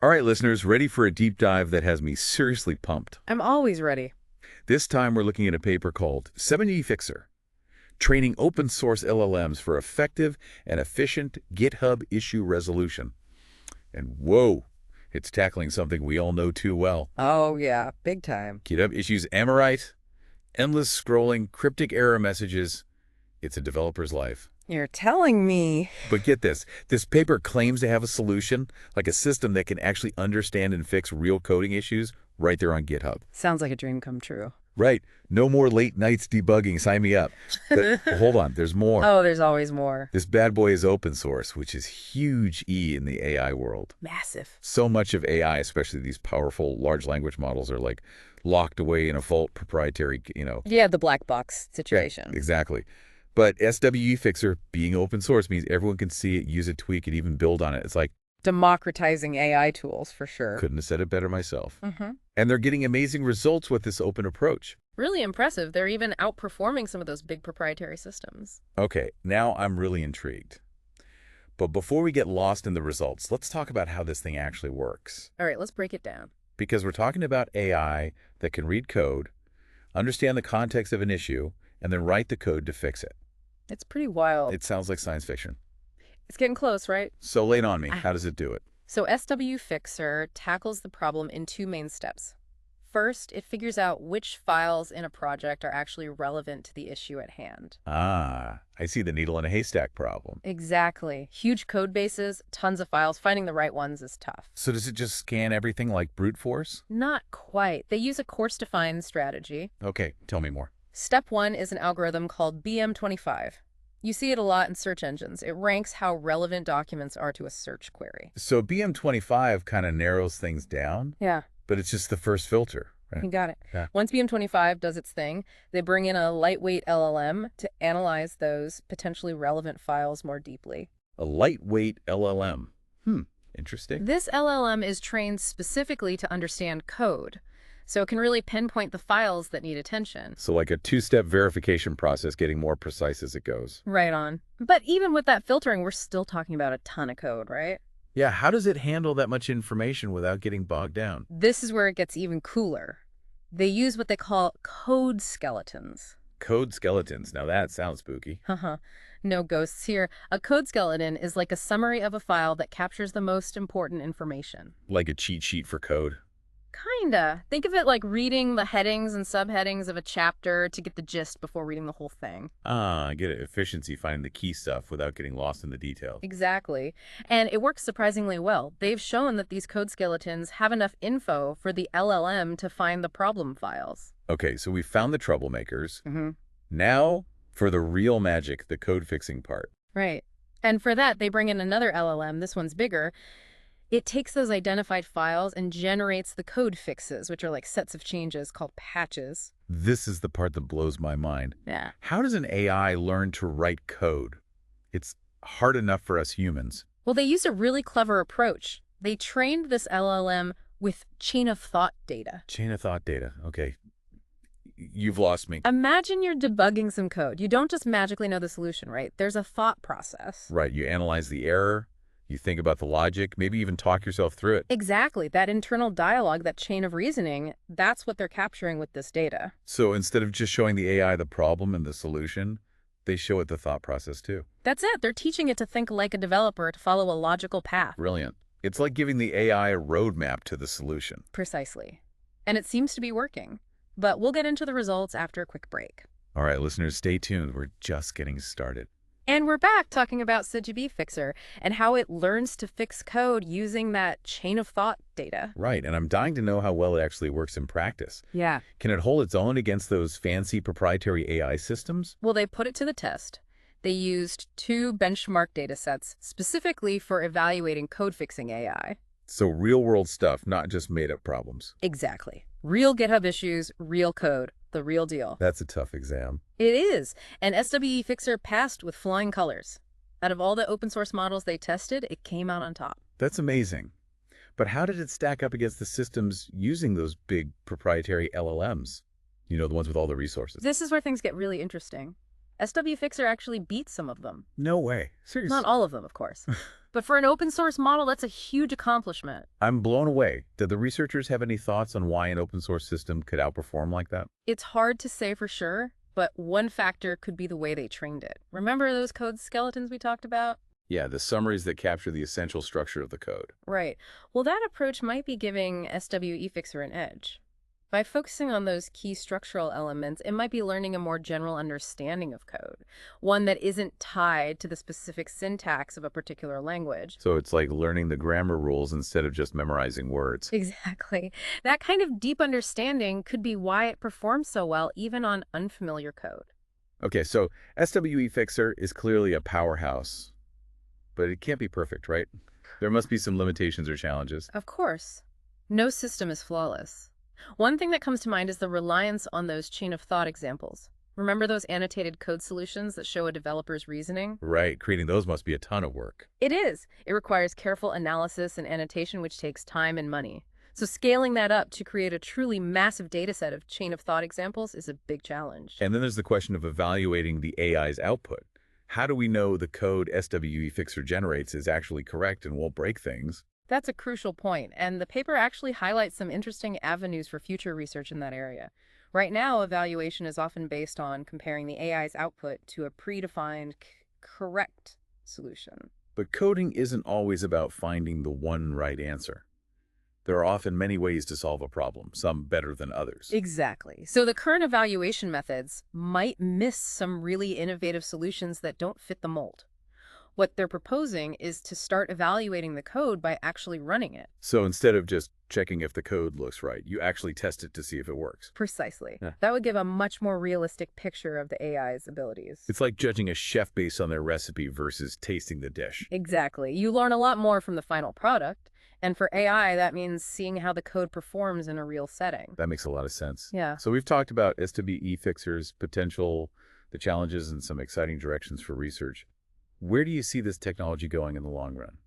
All right, listeners, ready for a deep dive that has me seriously pumped. I'm always ready. This time we're looking at a paper called SWE Fixer, Training Open Source LLMs for Effective and Efficient GitHub Issue Resolution. And whoa, it's tackling something we all know too well. Oh, yeah, big time. GitHub issues Amorite, endless scrolling, cryptic error messages. It's a developer's life. You're telling me. But get this paper claims to have a solution, like a system that can actually understand and fix real coding issues right there on GitHub. Sounds like a dream come true. Right. No more late nights debugging. Sign me up. But hold on. There's more. Oh, there's always more. This bad boy is open source, which is huge E in the AI world. Massive. So much of AI, especially these powerful large language models, are like locked away in a vault proprietary, Yeah, the black box situation. Yeah, exactly. But SWE Fixer, being open source, means everyone can see it, use it, tweak it, even build on it. It's like, Democratizing AI tools, for sure. couldn't have said it better myself. Mm-hmm. And they're getting amazing results with this open approach. Really impressive. They're even outperforming some of those big proprietary systems. Okay, now I'm really intrigued. But before we get lost in the results, let's talk about how this thing actually works. All right, let's break it down. Because we're talking about AI that can read code, understand the context of an issue, and then write the code to fix it. It's pretty wild. It sounds like science fiction. It's getting close, right? So lay it on me. How does it do it? So SWE Fixer tackles the problem in two main steps. First, it figures out which files in a project are actually relevant to the issue at hand. Ah, I see the needle in a haystack problem. Exactly. Huge code bases, tons of files. Finding the right ones is tough. So does it just scan everything like brute force? Not quite. They use a course-defined strategy. Okay, tell me more. Step one is an algorithm called BM25. You see it a lot in search engines. It ranks how relevant documents are to a search query. So BM25 kind of narrows things down, Yeah, but it's just the first filter, right? you got it. Yeah. Once BM25 does its thing, they bring in a lightweight LLM to analyze those potentially relevant files more deeply. A lightweight LLM. Interesting. This LLM is trained specifically to understand code, so it can really pinpoint the files that need attention. So like a two-step verification process, getting more precise as it goes. Right on. But even with that filtering, we're still talking about a ton of code, right? Yeah, how does it handle that much information without getting bogged down? This is where it gets even cooler. They use what they call code skeletons. Code skeletons. Now that sounds spooky. Haha, no ghosts here. A code skeleton is like a summary of a file that captures the most important information. Like a cheat sheet for code. Kinda. Think of it like reading the headings and subheadings of a chapter to get the gist before reading the whole thing. Ah, I get it. Efficiency, finding the key stuff without getting lost in the details. Exactly. And it works surprisingly well. They've shown that these code skeletons have enough info for the LLM to find the problem files. Okay, so we found the troublemakers. Mm-hmm. Now for the real magic, the code fixing part. Right. And for that, they bring in another LLM. This one's bigger. It takes those identified files and generates the code fixes, which are like sets of changes called patches. This is the part that blows my mind. Yeah. How does an AI learn to write code? It's hard enough for us humans. Well, they used a really clever approach. They trained this LLM with chain of thought data. Chain of thought data. Okay. You've lost me. Imagine you're debugging some code. You don't just magically know the solution, right? There's a thought process. Right. You analyze the error. You think about the logic, maybe even talk yourself through it. Exactly. That internal dialogue, that chain of reasoning, that's what they're capturing with this data. So instead of just showing the AI the problem and the solution, they show it the thought process too. That's it. They're teaching it to think like a developer, to follow a logical path. Brilliant. It's like giving the AI a roadmap to the solution. Precisely. And it seems to be working. But we'll get into the results after a quick break. All right, listeners, stay tuned. We're just getting started. And we're back talking about SWE Fixer and how it learns to fix code using that chain of thought data. Right, and I'm dying to know how well it actually works in practice. Yeah. Can it hold its own against those fancy proprietary AI systems? Well, they put it to the test. They used 2 benchmark data sets specifically for evaluating code-fixing AI. So real-world stuff, not just made-up problems. Exactly. Real GitHub issues, real code, the real deal. That's a tough exam. It is. And SWE Fixer passed with flying colors. Out of all the open source models they tested, it came out on top. That's amazing. But how did it stack up against the systems using those big proprietary LLMs? You know, the ones with all the resources. This is where things get really interesting. SWE Fixer actually beats some of them. No way. Seriously. Not all of them, of course. But for an open source model, that's a huge accomplishment. I'm blown away. Did the researchers have any thoughts on why an open source system could outperform like that? It's hard to say for sure, but one factor could be the way they trained it. Remember those code skeletons we talked about? Yeah, the summaries that capture the essential structure of the code. Right. Well, that approach might be giving SWE Fixer an edge. By focusing on those key structural elements, it might be learning a more general understanding of code, one that isn't tied to the specific syntax of a particular language. So it's like learning the grammar rules instead of just memorizing words. Exactly. That kind of deep understanding could be why it performs so well even on unfamiliar code. Okay, so SWE Fixer is clearly a powerhouse, but it can't be perfect, right? There must be some limitations or challenges. Of course. No system is flawless. One thing that comes to mind is the reliance on those chain of thought examples. Remember those annotated code solutions that show a developer's reasoning? Right, creating those must be a ton of work. It is. It requires careful analysis and annotation, which takes time and money. So scaling that up to create a truly massive data set of chain of thought examples is a big challenge. And then there's the question of evaluating the AI's output. How do we know the code SWE Fixer generates is actually correct and won't break things? That's a crucial point, and the paper actually highlights some interesting avenues for future research in that area. Right now, evaluation is often based on comparing the AI's output to a predefined correct solution. But coding isn't always about finding the one right answer. There are often many ways to solve a problem, some better than others. Exactly. So the current evaluation methods might miss some really innovative solutions that don't fit the mold. What they're proposing is to start evaluating the code by actually running it. So instead of just checking if the code looks right, you actually test it to see if it works. Precisely. Yeah. That would give a much more realistic picture of the AI's abilities. It's like judging a chef based on their recipe versus tasting the dish. Exactly. You learn a lot more from the final product. And for AI, that means seeing how the code performs in a real setting. That makes a lot of sense. Yeah. So we've talked about SWE Fixer's potential, the challenges, and some exciting directions for research. Where do you see this technology going in the long run?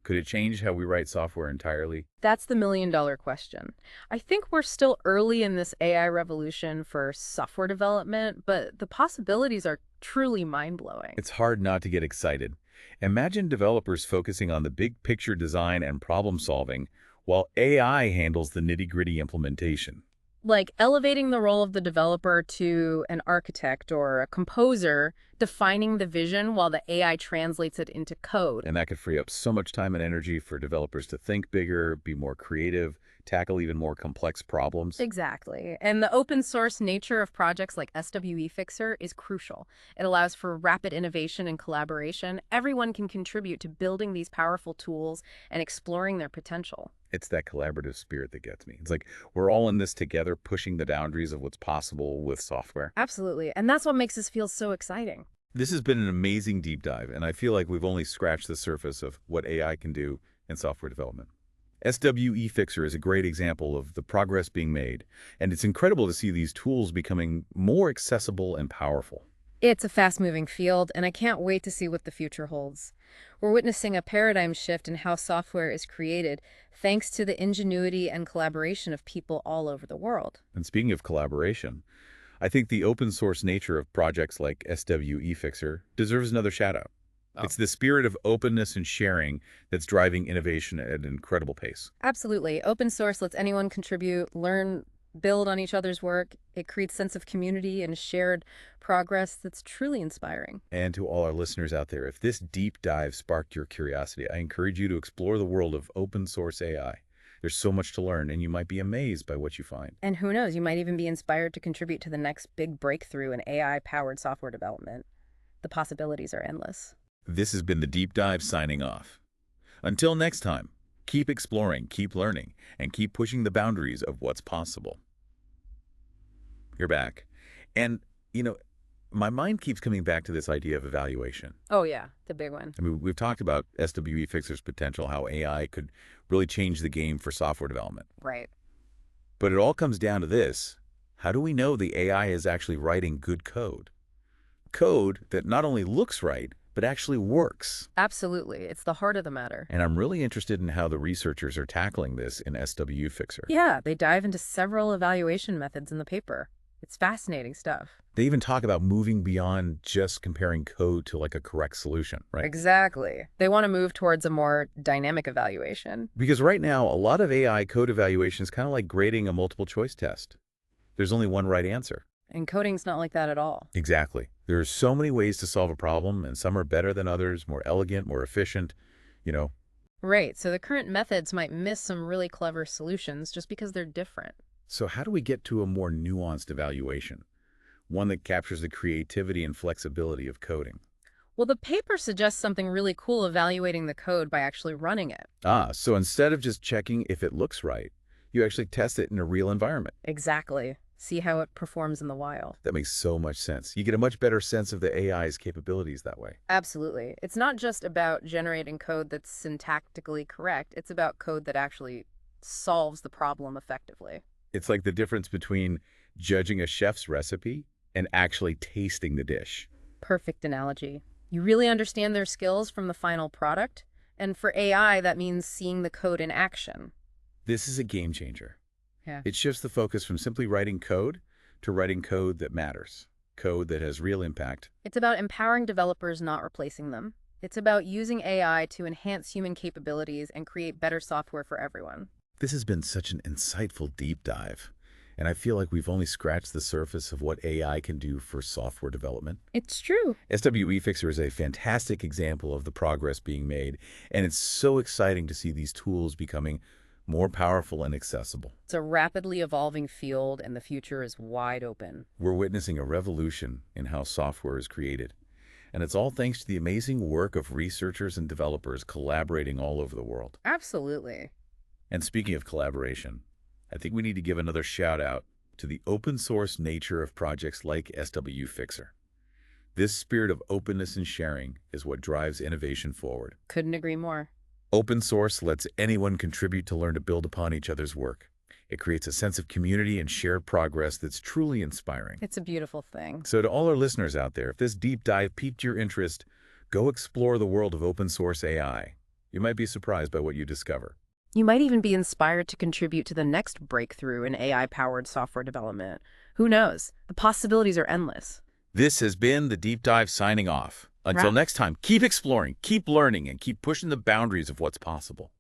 Could it change how we write software entirely? That's the million-dollar question. I think we're still early in this AI revolution for software development, but the possibilities are truly mind-blowing. It's hard not to get excited. Imagine developers focusing on the big picture design and problem solving, while AI handles the nitty-gritty implementation. Like elevating the role of the developer to an architect or a composer, defining the vision while the AI translates it into code. And that could free up so much time and energy for developers to think bigger, be more creative, tackle even more complex problems. Exactly. And the open source nature of projects like SWE Fixer is crucial. It allows for rapid innovation and collaboration. Everyone can contribute to building these powerful tools and exploring their potential. It's that collaborative spirit that gets me. It's like we're all in this together, pushing the boundaries of what's possible with software. Absolutely. And that's what makes this feel so exciting. This has been an amazing deep dive, and I feel like we've only scratched the surface of what AI can do in software development. SWE Fixer is a great example of the progress being made, and it's incredible to see these tools becoming more accessible and powerful. It's a fast-moving field, and I can't wait to see what the future holds. We're witnessing a paradigm shift in how software is created, thanks to the ingenuity and collaboration of people all over the world. And speaking of collaboration, I think the open source nature of projects like SWE Fixer deserves another shout-out. Oh. It's the spirit of openness and sharing that's driving innovation at an incredible pace. Absolutely. Open source lets anyone contribute, learn, build on each other's work. It creates a sense of community and shared progress that's truly inspiring. And to all our listeners out there, if this deep dive sparked your curiosity, I encourage you to explore the world of open source AI. There's so much to learn, and you might be amazed by what you find. And who knows, you might even be inspired to contribute to the next big breakthrough in AI-powered software development. The possibilities are endless. This has been The Deep Dive signing off. Until next time, keep exploring, keep learning, and keep pushing the boundaries of what's possible. You're back. And, my mind keeps coming back to this idea of evaluation. Oh, yeah, the big one. I mean, we've talked about SWE Fixer's potential, how AI could really change the game for software development. Right. But it all comes down to this. How do we know the AI is actually writing good code? Code that not only looks right, but actually works. Absolutely. It's the heart of the matter. And I'm really interested in how the researchers are tackling this in SWE Fixer. Yeah, they dive into several evaluation methods in the paper. It's fascinating stuff. They even talk about moving beyond just comparing code to like a correct solution, right? Exactly. They want to move towards a more dynamic evaluation. Because right now, a lot of AI code evaluation is kind of like grading a multiple choice test. There's only one right answer. And coding's not like that at all. Exactly. There are so many ways to solve a problem, and some are better than others, more elegant, more efficient, you know. Right, so the current methods might miss some really clever solutions just because they're different. So how do we get to a more nuanced evaluation? One that captures the creativity and flexibility of coding. Well, the paper suggests something really cool evaluating the code by actually running it. So instead of just checking if it looks right, you actually test it in a real environment. Exactly. See how it performs in the wild. That makes so much sense. You get a much better sense of the AI's capabilities that way. Absolutely. It's not just about generating code that's syntactically correct. It's about code that actually solves the problem effectively. It's like the difference between judging a chef's recipe and actually tasting the dish. Perfect analogy. You really understand their skills from the final product. And for AI, that means seeing the code in action. This is a game changer. Yeah. It shifts the focus from simply writing code to writing code that matters, code that has real impact. It's about empowering developers, not replacing them. It's about using AI to enhance human capabilities and create better software for everyone. This has been such an insightful deep dive, and I feel like we've only scratched the surface of what AI can do for software development. It's true. SWE Fixer is a fantastic example of the progress being made, and it's so exciting to see these tools becoming more powerful and accessible. It's a rapidly evolving field, and the future is wide open. We're witnessing a revolution in how software is created, and it's all thanks to the amazing work of researchers and developers collaborating all over the world. Absolutely. And speaking of collaboration, I think we need to give another shout out to the open source nature of projects like SWE Fixer. This spirit of openness and sharing is what drives innovation forward. Couldn't agree more. Open source lets anyone contribute to learn to build upon each other's work. It creates a sense of community and shared progress that's truly inspiring. It's a beautiful thing. So to all our listeners out there, if this deep dive piqued your interest, go explore the world of open source AI. You might be surprised by what you discover. You might even be inspired to contribute to the next breakthrough in AI-powered software development. Who knows? The possibilities are endless. This has been The Deep Dive signing off. Until next time, keep exploring, keep learning, and keep pushing the boundaries of what's possible.